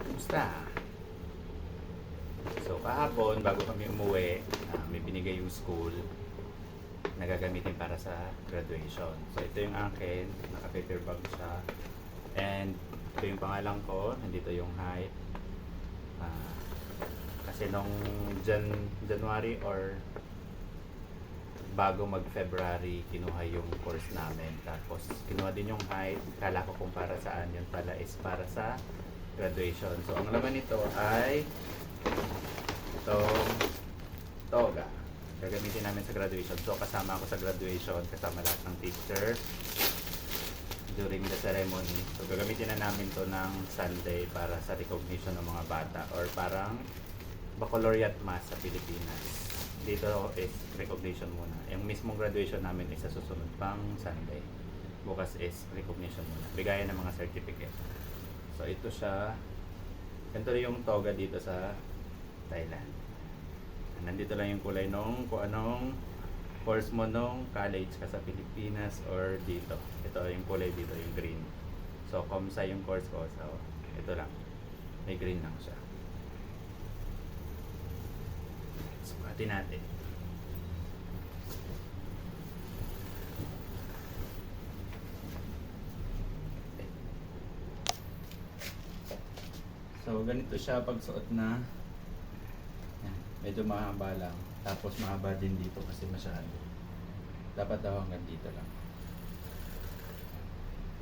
Kumusta? So kahapon, bago kami umuwi, may binigay yung school na gagamitin para sa graduation. So ito yung akin, naka-paper bag siya. And ito yung pangalan ko, nandito yung height. Kasi nung January or bago mag-February, kinuha yung course namin. Tapos kinuha din yung height. Kala ko kung para saan, yun pala is para sa graduation. So ang laman nito ay itong toga. Gagamitin namin sa graduation. So kasama ako sa graduation, kasama lahat ng teacher during the ceremony. So gagamitin na namin to ng Sunday para sa recognition ng mga bata or parang baccalaureate mass sa Pilipinas. Dito is recognition muna. Yung mismong graduation namin is sa susunod pang Sunday. Bukas is recognition muna. Bigayan ng mga certificate. So ito siya. Ganito yung toga dito sa Thailand. Nandito lang yung kulay nung kung anong course mo nung college ka sa Pilipinas or dito. Ito yung kulay dito, yung green. So Comsa yung course ko. So ito lang. May green lang siya. Sukatin natin. So ganito siya pag suot na. Yan, medyo mahaba lang. Tapos mahaba din dito kasi masyado. Dapat daw hanggang dito lang.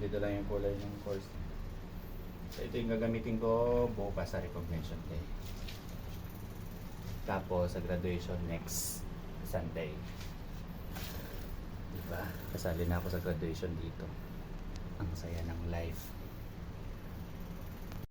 Dito lang yung kulay ng course. So ito yung gagamitin ko bukas sa recognition day. Tapos sa graduation next Sunday. Diba? Kasali na ako sa graduation dito. Ang saya ng life.